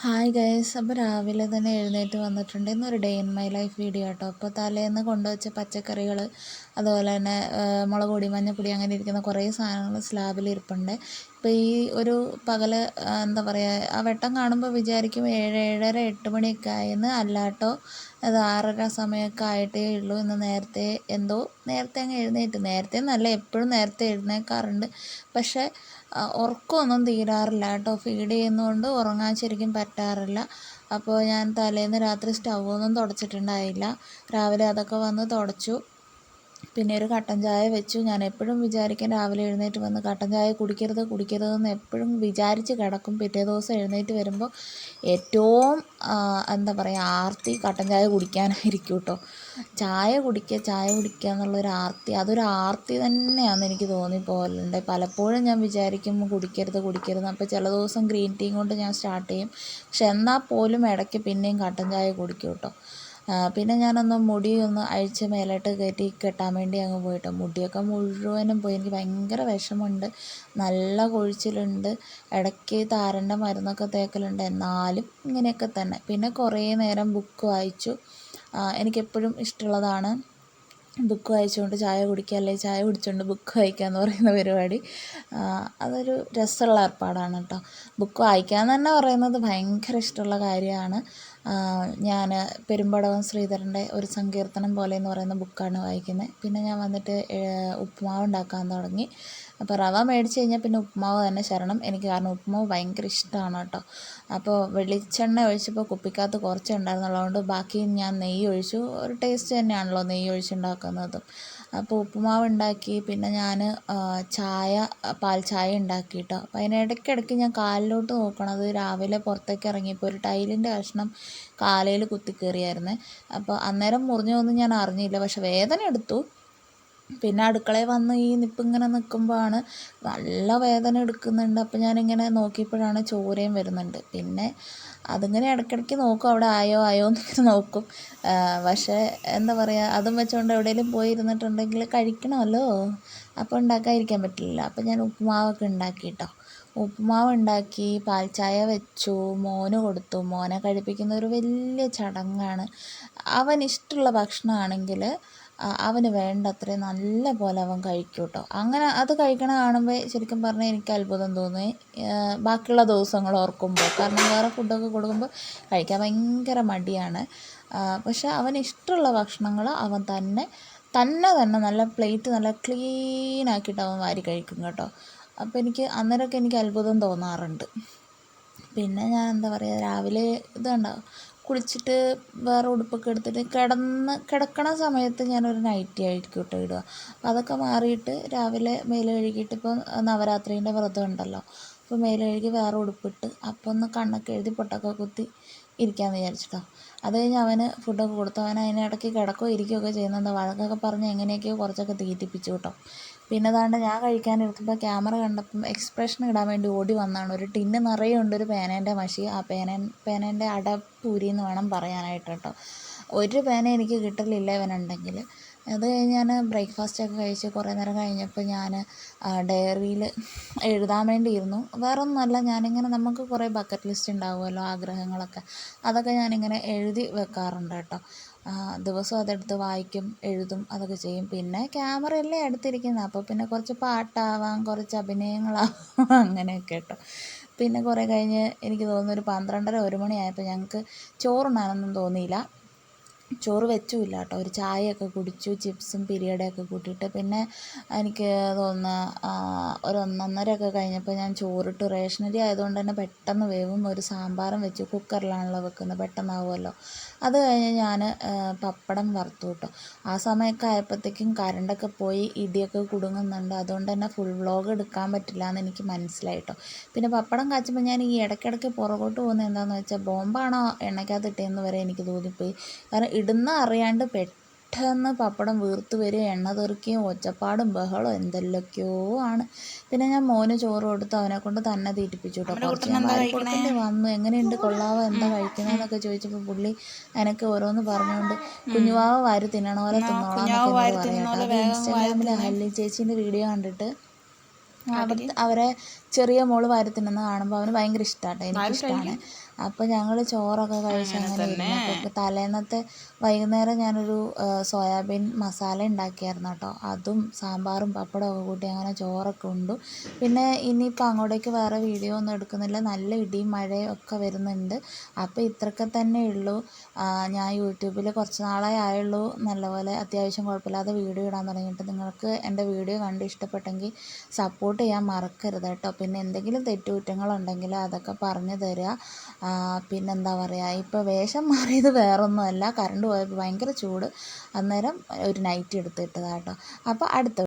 Hi guys. അപ്പോൾ രാവിലെ തന്നെ എഴുന്നേറ്റ് വന്നിട്ടുണ്ട്. ഇന്നൊരു day in my life video കേട്ടോ. അപ്പോൾ തലേന്ന് കൊണ്ടുവച്ച പച്ചക്കറികൾ, അതുപോലെ തന്നെ മുളക് പൊടി, മഞ്ഞൾപ്പൊടി, അങ്ങനെ ഇരിക്കുന്ന കുറേ സാധനങ്ങൾ സ്ലാബിൽ ഇരിപ്പുണ്ട്. ഇപ്പോൾ ഈ ഒരു പകല് എന്താ പറയുക, ആ വെട്ടം കാണുമ്പോൾ വിചാരിക്കും 7, 7:30, 8 മണിയൊക്കെ ആയെന്ന്. അല്ലാട്ടോ, അത് 6:30 സമയമൊക്കെ ആയിട്ടേ ഉള്ളൂ. ഇന്ന് നേരത്തെ അങ്ങ് എഴുന്നേറ്റ്. നേരത്തെ എന്നല്ല, എപ്പോഴും നേരത്തെ എഴുന്നേൽക്കാറുണ്ട്. പക്ഷേ ഉറക്കമൊന്നും തീരാറില്ല കേട്ടോ. ഫീഡ് ചെയ്യുന്നതുകൊണ്ട് ഉറങ്ങാൻ ശരിക്കും പറ്റാറില്ല. അപ്പോൾ ഞാൻ തലേന്ന് രാത്രി സ്റ്റൗവൊന്നും തുടച്ചിട്ടുണ്ടായില്ല. രാവിലെ അതൊക്കെ വന്ന് തുടച്ചു. പിന്നെ ഒരു കട്ടൻ ചായ വെച്ചു. ഞാൻ എപ്പോഴും വിചാരിക്കും രാവിലെ എഴുന്നേറ്റ് വന്ന് കട്ടൻ ചായ കുടിക്കരുതെന്ന് എപ്പോഴും വിചാരിച്ച് കിടക്കും. പിറ്റേ ദിവസം എഴുന്നേറ്റ് വരുമ്പോൾ ഏറ്റവും എന്താ പറയുക, ആർത്തി കട്ടൻ ചായ കുടിക്കാനായിരിക്കും കേട്ടോ. ചായ കുടിക്കുക എന്നുള്ളൊരു ആർത്തി, അതൊരു ആർത്തി തന്നെയാണെന്ന് എനിക്ക് തോന്നിപ്പോലുണ്ട്. പലപ്പോഴും ഞാൻ വിചാരിക്കും കുടിക്കരുത്. അപ്പോൾ ചില ദിവസം ഗ്രീൻ ടീ കൊണ്ട് ഞാൻ സ്റ്റാർട്ട് ചെയ്യും. പക്ഷെ എന്നാൽ പോലും ഇടയ്ക്ക് പിന്നെയും കട്ടൻ ചായ കുടിക്കും കേട്ടോ. പിന്നെ ഞാനൊന്ന് മുടിയൊന്ന് അഴിച്ച് മേലോട്ട് കയറ്റി കെട്ടാൻ വേണ്ടി അങ്ങ് പോയിട്ടോ. മുടിയൊക്കെ മുഴുവനും പോയി. എനിക്ക് ഭയങ്കര വിഷമമുണ്ട്. നല്ല കൊഴിച്ചിലുണ്ട്. ഇടയ്ക്ക് താരൻ്റെ മരുന്നൊക്കെ തേക്കലുണ്ട്. എന്നാലും ഇങ്ങനെയൊക്കെ തന്നെ. പിന്നെ കുറേ നേരം ബുക്ക് വായിച്ചു. എനിക്കെപ്പോഴും ഇഷ്ടമുള്ളതാണ് ബുക്ക് വായിച്ചുകൊണ്ട് ചായ കുടിക്കുക, അല്ലെങ്കിൽ ചായ കുടിച്ചുകൊണ്ട് ബുക്ക് വായിക്കുക എന്ന് പറയുന്ന പരിപാടി. അതൊരു രസമുള്ള ഏർപ്പാടാണ് കേട്ടോ. ബുക്ക് വായിക്കുക എന്ന് തന്നെ പറയുന്നത് ഭയങ്കര ഇഷ്ടമുള്ള കാര്യമാണ്. ഞാൻ പെരുമ്പടവം ശ്രീധരൻ്റെ ഒരു സങ്കീർത്തനം പോലെ എന്ന് പറയുന്ന ബുക്കാണ് വായിക്കുന്നത്. പിന്നെ ഞാൻ വന്നിട്ട് ഉപ്പുമാവ് ഉണ്ടാക്കാൻ തുടങ്ങി. അപ്പോൾ റവ മേടിച്ച് കഴിഞ്ഞാൽ പിന്നെ ഉപ്പുമാവ് തന്നെ ശരണം എനിക്ക്. കാരണം ഉപ്പുമാവ് ഭയങ്കര ഇഷ്ടമാണ് കേട്ടോ. അപ്പോൾ വെളിച്ചെണ്ണ ഒഴിച്ചപ്പോൾ കുപ്പിക്കകത്ത് കുറച്ചേ ഉണ്ടായിരുന്നുള്ളതുകൊണ്ട് ബാക്കി ഞാൻ നെയ്യ് ഒഴിച്ചു. ഒരു ടേസ്റ്റ് തന്നെയാണല്ലോ നെയ്യ് ഒഴിച്ചുണ്ടാക്കുന്നതും. അപ്പോൾ ഉപ്പുമാവ് ഉണ്ടാക്കി. പിന്നെ ഞാൻ പാൽ ചായ ഉണ്ടാക്കി കേട്ടോ. അപ്പോൾ അതിനിടയ്ക്കിടയ്ക്ക് ഞാൻ കാലിലോട്ട് നോക്കണത് രാവിലെ പുറത്തേക്ക് ഇറങ്ങിയപ്പോൾ ഒരു ടൈലിൻ്റെ കഷ്ണം കാലയിൽ കുത്തിക്കയറിയായിരുന്നേ. അപ്പോൾ അന്നേരം മുറിഞ്ഞൊന്നും ഞാൻ അറിഞ്ഞില്ല. പക്ഷെ വേദന എടുത്തു. പിന്നെ അടുക്കളയിൽ വന്ന് ഈ നിപ്പിങ്ങനെ നിൽക്കുമ്പോഴാണ് നല്ല വേദന എടുക്കുന്നുണ്ട്. അപ്പോൾ ഞാനിങ്ങനെ നോക്കിയപ്പോഴാണ് ചോരയും വരുന്നുണ്ട്. പിന്നെ അതിങ്ങനെ ഇടയ്ക്കിടയ്ക്ക് നോക്കും, അവിടെ ആയോ എന്നിങ്ങനെ നോക്കും. പക്ഷേ എന്താ പറയുക, അതും വെച്ചുകൊണ്ട് എവിടെയെങ്കിലും പോയി ഇരുന്നിട്ടുണ്ടെങ്കിൽ കഴിക്കണമല്ലോ. അപ്പോൾ ഉണ്ടാക്കാതിരിക്കാൻ പറ്റില്ല. അപ്പോൾ ഞാൻ ഉപ്പുമാവൊക്കെ ഉണ്ടാക്കി കേട്ടോ. ഉപ്പുമാവ് ഉണ്ടാക്കി, പാൽ ചായ വെച്ചു, മോന് കൊടുത്തു. മോനെ കഴിപ്പിക്കുന്ന ഒരു വലിയ ചടങ്ങാണ്. അവനിഷ്ടമുള്ള ഭക്ഷണമാണെങ്കിൽ അവന് വേണ്ടത്രയും നല്ല പോലെ അവൻ കഴിക്കും കേട്ടോ. അങ്ങനെ അത് കഴിക്കണ കാണുമ്പോൾ ശരിക്കും പറഞ്ഞാൽ എനിക്ക് അത്ഭുതം തോന്നി ബാക്കിയുള്ള ദിവസങ്ങൾ ഓർക്കുമ്പോൾ. കാരണം വേറെ ഫുഡൊക്കെ കൊടുക്കുമ്പോൾ കഴിക്കാൻ ഭയങ്കര മടിയാണ്. പക്ഷെ അവന് ഇഷ്ടമുള്ള ഭക്ഷണങ്ങൾ അവൻ തന്നെ നല്ല പ്ലേറ്റ് നല്ല ക്ലീനാക്കിയിട്ട് അവൻ വാരി കഴിക്കും കേട്ടോ. അപ്പോൾ അന്നേരമൊക്കെ എനിക്ക് അത്ഭുതം തോന്നാറുണ്ട്. പിന്നെ ഞാൻ എന്താ പറയുക, രാവിലെ ഇതുണ്ടാവും കുളിച്ചിട്ട് വേറെ ഉടുപ്പൊക്കെ എടുത്തിട്ട് കിടക്കണ സമയത്ത് ഞാനൊരു നൈറ്റി ആയിരിക്കും കേട്ടോ ഇടുക. അപ്പോൾ അതൊക്കെ മാറിയിട്ട് രാവിലെ മേല് കഴുകിയിട്ട്, ഇപ്പോൾ നവരാത്രീൻ്റെ വ്രതം ഉണ്ടല്ലോ, അപ്പോൾ മേല് കഴുകി വേറെ ഉടുപ്പിട്ട് അപ്പോൾ ഒന്ന് കണ്ണൊക്കെ എഴുതി പൊട്ടൊക്കെ കുത്തി ഇരിക്കാമെന്ന് വിചാരിച്ചിട്ടോ. അത് കഴിഞ്ഞ് അവന് ഫുഡൊക്കെ കൊടുത്തു. അവൻ അതിനിടയ്ക്ക് കിടക്കുകയോ ഇരിക്കുകയൊക്കെ ചെയ്യുന്നത് വഴക്കൊക്കെ പറഞ്ഞ് എങ്ങനെയൊക്കെയോ കുറച്ചൊക്കെ തീറ്റിപ്പിച്ചു കേട്ടോ. പിന്നെ അതാണ്ട് ഞാൻ കഴിക്കാനിരുന്നപ്പോൾ ക്യാമറ കണ്ടപ്പം എക്സ്പ്രഷൻ ഇടാൻ വേണ്ടി ഓടി വന്നതാണ്. ഒരു ടിന്ന് നിറയെ ഉണ്ട് ഒരു പേനേൻ്റെ മഷി. ആ പേനേൻ്റെ അടപ്പൂരി എന്ന് വേണം പറയാനായിട്ട് കേട്ടോ. ഒരു പേന എനിക്ക് കിട്ടലില്ല ഇവനുണ്ടെങ്കിൽ. അത് കഴിഞ്ഞ് ഞാൻ ബ്രേക്ക്ഫാസ്റ്റൊക്കെ കഴിച്ച് കുറേ നേരം കഴിഞ്ഞപ്പോൾ ഞാൻ ഡയറിയിൽ എഴുതാൻ വേണ്ടിയിരുന്നു. വേറെ ഒന്നുമല്ല, ഞാനിങ്ങനെ നമുക്ക് കുറേ ബക്കറ്റ് ലിസ്റ്റ് ഉണ്ടാവുമല്ലോ, ആഗ്രഹങ്ങളൊക്കെ. അതൊക്കെ ഞാനിങ്ങനെ എഴുതി വെക്കാറുണ്ട് കേട്ടോ. ദിവസവും അതെടുത്ത് വായിക്കും, എഴുതും, അതൊക്കെ ചെയ്യും. പിന്നെ ക്യാമറയല്ലേ അടുത്തിരിക്കുന്നത്, അപ്പോൾ പിന്നെ കുറച്ച് പാട്ടാവാം, കുറച്ച് അഭിനയങ്ങളാവാം, അങ്ങനെയൊക്കെ കേട്ടോ. പിന്നെ കുറേ കഴിഞ്ഞ് എനിക്ക് തോന്നുന്നു ഒരു 12:30, 1 മണിയായപ്പോൾ ഞങ്ങൾക്ക് ചോറുണ്ണാനൊന്നും തോന്നിയില്ല. ചോറ് വെച്ചുമില്ല കേട്ടോ. ഒരു ചായയൊക്കെ കുടിച്ചു, ചിപ്സും പിരിയടയൊക്കെ കൂട്ടിയിട്ട്. പിന്നെ എനിക്ക് തോന്നുന്നു ഒരു 1:30 കഴിഞ്ഞപ്പോൾ ഞാൻ ചോറിട്ട്. റേഷനരി ആയതുകൊണ്ട് തന്നെ പെട്ടെന്ന് വേവും. ഒരു സാമ്പാറും വെച്ചു. കുക്കറിലാണല്ലോ വെക്കുന്നത്, പെട്ടെന്നാവുമല്ലോ. അത് കഴിഞ്ഞ് ഞാൻ പപ്പടം വറുത്തു കേട്ടോ. ആ സമയമൊക്കെ ആയപ്പോഴത്തേക്കും കറണ്ടൊക്കെ പോയി, ഇടിയൊക്കെ കുടുങ്ങുന്നുണ്ട്. അതുകൊണ്ട് തന്നെ ഫുൾ വ്ളോഗ് എടുക്കാൻ പറ്റില്ല എന്ന് എനിക്ക് മനസ്സിലായി കേട്ടോ. പിന്നെ പപ്പടം കാച്ചുമ്പോൾ ഞാൻ ഈ ഇടയ്ക്കിടയ്ക്ക് പുറകോട്ട് പോകുന്നത് എന്താണെന്ന് വെച്ചാൽ, ബോംബാണോ എണ്ണയ്ക്കകത്ത് ഇട്ടതെന്ന് വരെ എനിക്ക് തോന്നിപ്പോയി. കാരണം ഇടുന്ന അറിയാണ്ട് പെട്ടെന്ന് പപ്പടം വീർത്ത് വരിക, എണ്ണ തെറിക്കുകയും ഒച്ചപ്പാടും ബഹളവും എന്തെല്ലൊക്കെയോ ആണ്. പിന്നെ ഞാൻ മോന് ചോറ് കൊടുത്ത് അവനെക്കൊണ്ട് തന്നെ തീറ്റിപ്പിച്ചു കേട്ടോ. കുറച്ച് ഞാൻ വാരി കൊടുക്കേണ്ടി വന്നു. എങ്ങനെയുണ്ട്, കൊള്ളാവോ, എന്താ കഴിക്കുന്നതെന്നൊക്കെ ചോദിച്ചപ്പോൾ പുള്ളി എനിക്ക് ഓരോന്ന് പറഞ്ഞുകൊണ്ട് കുഞ്ഞുവാവ വാരി തിന്നണ പോലെ തിന്നോളാന്നൊക്കെ എന്നോട് പറയാം കേട്ടോ. അത് ഇൻസ്റ്റാഗ്രാമിൽ ഹല്ലി ചേച്ചീൻ്റെ വീഡിയോ കണ്ടിട്ട് അവരെ ചെറിയ മോള് വാരി തിന്നുന്നത് കാണുമ്പോൾ അവന് ഭയങ്കര ഇഷ്ടമാണ് കേട്ടോ, എനിക്കിഷ്ടമാണ്. അപ്പോൾ ഞങ്ങൾ ചോറൊക്കെ കഴിച്ച് അങ്ങനെ ഇരുന്നു. അപ്പോൾ തലേന്നത്തെ വൈകുന്നേരം ഞാനൊരു സോയാബീൻ മസാല ഉണ്ടാക്കിയായിരുന്നു കേട്ടോ. അതും സാമ്പാറും പപ്പടമൊക്കെ കൂട്ടി അങ്ങനെ ചോറൊക്കെ ഉണ്ടു. പിന്നെ ഇനിയിപ്പോൾ അങ്ങോട്ടേക്ക് വേറെ വീഡിയോ ഒന്നും എടുക്കുന്നില്ല, നല്ല ഇടിയും മഴയും ഒക്കെ വരുന്നുണ്ട്. അപ്പോൾ ഇത്രയൊക്കെ തന്നെ ഉള്ളൂ. ഞാൻ യൂട്യൂബിൽ കുറച്ച് നാളേ ആയുള്ളൂ നല്ലപോലെ അത്യാവശ്യം കുഴപ്പമില്ലാതെ വീഡിയോ ഇടാൻ തുടങ്ങിയിട്ട്. നിങ്ങൾക്ക് എൻ്റെ വീഡിയോ കണ്ട് ഇഷ്ടപ്പെട്ടെങ്കിൽ സപ്പോർട്ട് ചെയ്യാൻ മറക്കരുത് കേട്ടോ. പിന്നെ എന്തെങ്കിലും തെറ്റുകുറ്റങ്ങളുണ്ടെങ്കിൽ അതൊക്കെ പറഞ്ഞു തരിക. പിന്നെന്താ പറയുക, ഇപ്പോൾ വേഷം മാറിയത് വേറൊന്നുമല്ല, കറണ്ട് പോയപ്പോൾ ഭയങ്കര ചൂട്, അന്നേരം ഒരു നൈറ്റി എടുത്തിട്ടതാണ് കേട്ടോ. അപ്പോൾ അടുത്ത